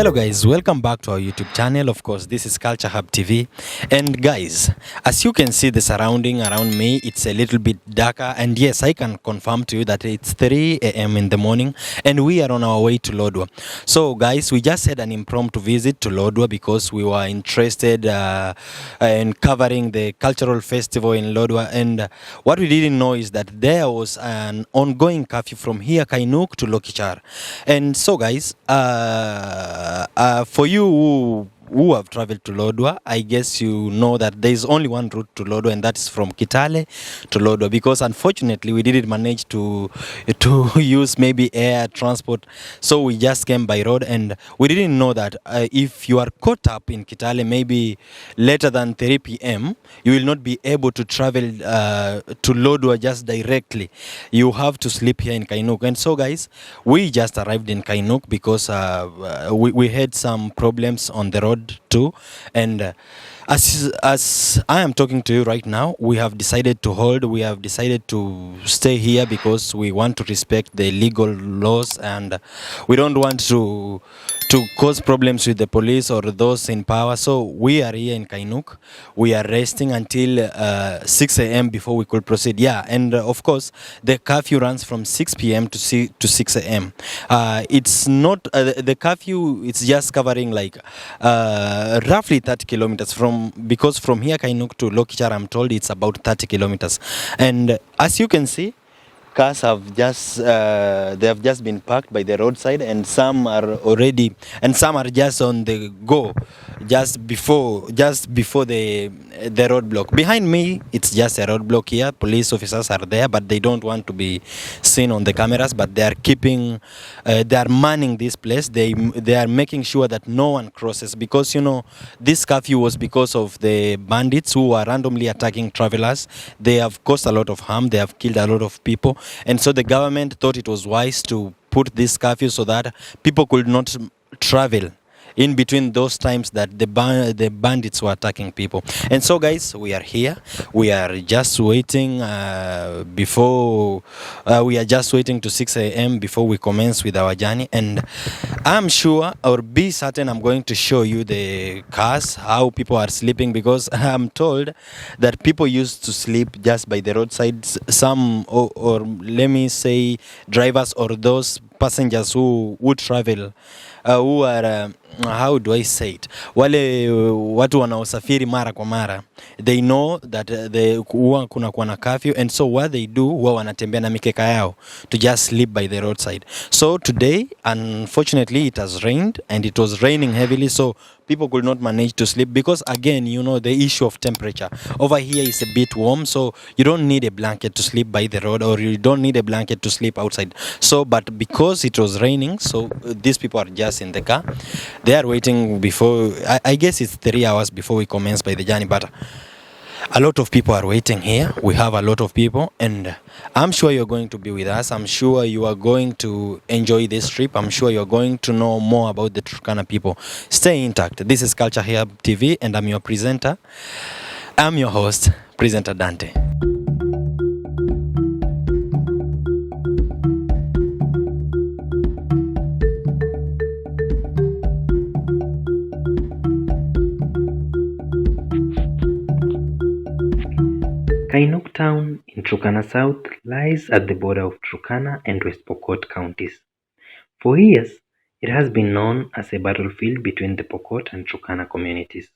Hello guys, welcome back to our YouTube channel. Of course, this is Culture Hub TV. And guys, as you can see the surrounding around me, it's a little bit darker. And yes, I can confirm to you that it's 3 a.m. in the morning and we are on our way to Lodwar. So guys, we just had an impromptu visit to Lodwar because we were interested in covering the cultural festival in Lodwar. And what we didn't know is that there was an ongoing curfew from here, Kainuk, to Lokichar. And so guys, for you who have traveled to Lodwar, I guess you know that there is only one route to Lodwar, and that is from Kitale to Lodwar, because unfortunately we didn't manage to use maybe air transport, so we just came by road. And we didn't know that if you are caught up in Kitale maybe later than 3 p.m. you will not be able to travel to Lodwar just directly. You have to sleep here in Kainuk. And so guys, we just arrived in Kainuk because we had some problems on the road too. And as I am talking to you right now, we have decided to stay here because we want to respect the legal laws, and we don't want to cause problems with the police or those in power. So we are here in Kainuk. We are resting until 6 a.m. before we could proceed. Yeah, and of course the curfew runs from 6 p.m. to 6 a.m. It's not the curfew. It's just covering like roughly 30 kilometers because from here Kainuk to Lokichar, I'm told it's about 30 kilometers. And as you can see, cars have just been parked by the roadside, and some are just on the go just before the roadblock. Behind me, it's just a roadblock here. Police officers are there, but they don't want to be seen on the cameras, but they are manning this place. They are making sure that no one crosses, because this curfew was because of the bandits who are randomly attacking travelers. They have caused a lot of harm. They have killed a lot of people. And so the government thought it was wise to put this curfew so that people could not travel in between those times that the bandits were attacking people. And so guys, we are here. We are just waiting to 6 a.m. before we commence with our journey. And I'm sure, or be certain, I'm going to show you the cars, how people are sleeping, because I'm told that people used to sleep just by the roadside. Some or let me say drivers or those passengers who travel who are how do I say it, wale watu wanaosafiri mara kwa mara, they know that kuna na curfew, and so what they do, huwa wanatembea na mikeka yao to just sleep by the roadside. So today, unfortunately, it has rained, and it was raining heavily, so people could not manage to sleep because, again, the issue of temperature over here is a bit warm, so you don't need a blanket to sleep by the road, or you don't need a blanket to sleep outside. So but because it was raining, so these people are just in the car. They are waiting before, I guess it's 3 hours before we commence by the journey, but a lot of people are waiting here. We have a lot of people, and I'm sure you're going to be with us. I'm sure you are going to enjoy this trip. I'm sure you're going to know more about the Turkana people. Stay intact. This is Culture Hub TV, and I'm your presenter. I'm your host, Presenter Dante. Kainuk town in Turkana South lies at the border of Turkana and West Pokot counties. For years, it has been known as a battlefield between the Pokot and Turkana communities.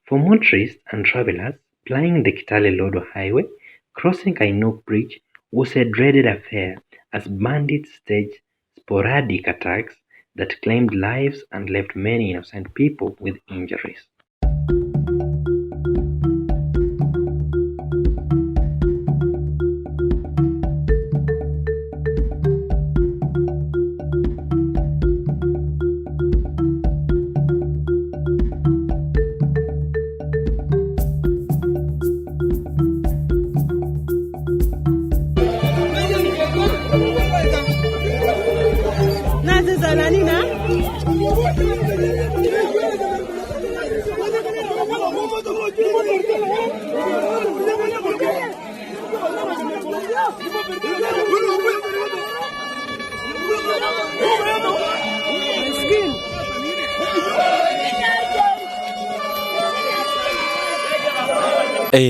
For motorists and travelers plying the Kitale-Lodwar highway, crossing Kainuk Bridge was a dreaded affair as bandits staged sporadic attacks that claimed lives and left many innocent people with injuries.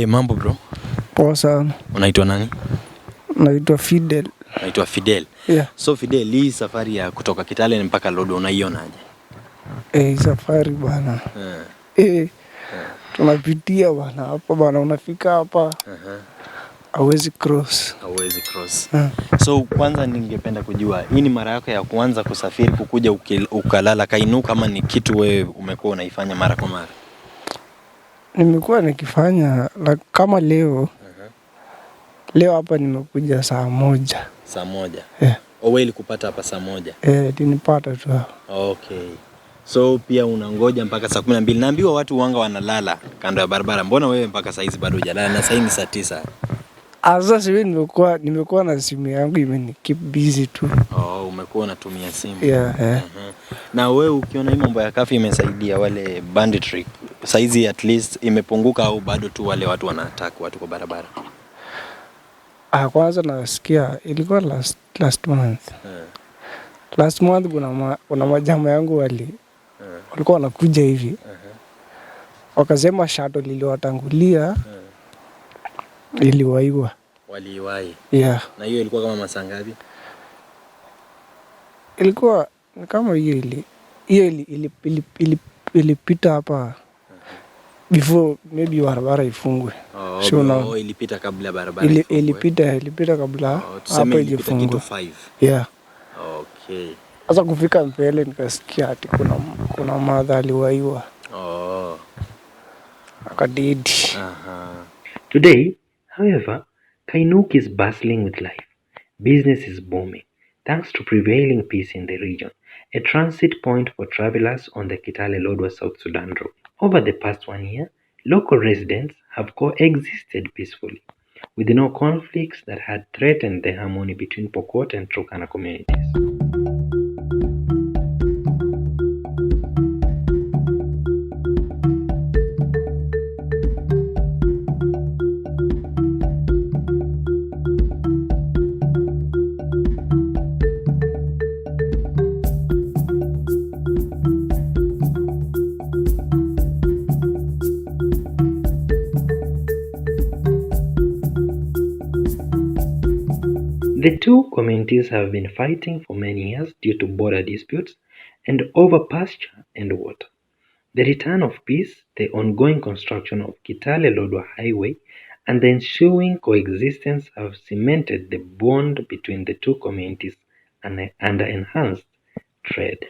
Mambo bro. Poa sana. Unaitwa nani? Naitwa Fidel. Naitwa Fidel. Yeah. So Fidel, hii safari ya kutoka Kitale mpaka Lodwar unaionaje? Safari bana. Tunapitia bana hapa bana, unafika hapa. Hauwezi cross. So kwanza ningependa kujua, hii ni mara yako ya kwanza kusafiri kukuja ukalala Kainuk kama ni kitu wewe umekuwa unaifanya mara kwa mara? Nimekuwa nikifanya kama leo. Leo hapa nimekuja saa moja. Saa moja? Yeah. Wewe kupata hapa saa moja? Nilipata tu hapa. Okay. So pia unangoja mpaka saa 12. Naambiwa watu wanga wanalala kando ya barabara. Mbona wewe mpaka saa hizi bado hujalala na saa hii ni saa 9? Sasa nimekuwa na simu yangu keep busy tu. Umekuwa unatumia simu. Yeah. Na wewe ukiona hii mambo ya kafi imesaidia wale banditry, saa hizi at least imepunguka au bado tu wale watu wanaattack watu kwa barabara? Kwanza nasikia ilikuwa last month. Last month kuna majama yangu walikuwa wanakuja hivi. Wakasema shuttle liliwatangulia. Iliwaiwa. Waliwahi? Yeah. Na hiyo ilikuwa kama masaa ngapi? Ilikuwa kama hiyo ilipita hapa before maybe barabara ifungwe. Ilipita kabla barabara ifungwe. Ilipita kabla hapa ifungwe. 5. Yeah. Okay. Sasa kufika mbele nikasikia ati kuna madha aliwaiwa. Akadidi. Today, however, Kainuk is bustling with life. Business is booming, thanks to prevailing peace in the region, a transit point for travelers on the Kitale-Lodwar South Sudan road. Over the past 1 year, local residents have coexisted peacefully, with no conflicts that had threatened the harmony between Pokot and Turkana communities. The two communities have been fighting for many years due to border disputes and over pasture and water. The return of peace, the ongoing construction of Kitale-Lodwar Highway, and the ensuing coexistence have cemented the bond between the two communities and enhanced trade.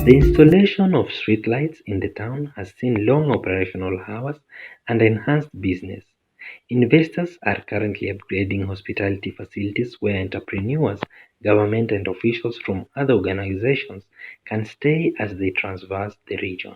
The installation of streetlights in the town has seen long operational hours and enhanced business. Investors are currently upgrading hospitality facilities where entrepreneurs, government and officials from other organizations can stay as they traverse the region.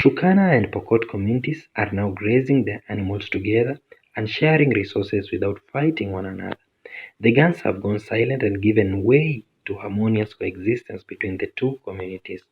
Turkana and Pokot communities are now grazing their animals together and sharing resources without fighting one another. The guns have gone silent and given way to harmonious coexistence between the two communities.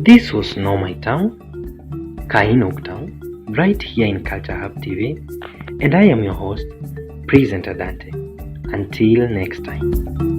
This was Know My Town, Kainuk Town, right here in Culture Hub TV, and I am your host, Presenter Dante. Until next time.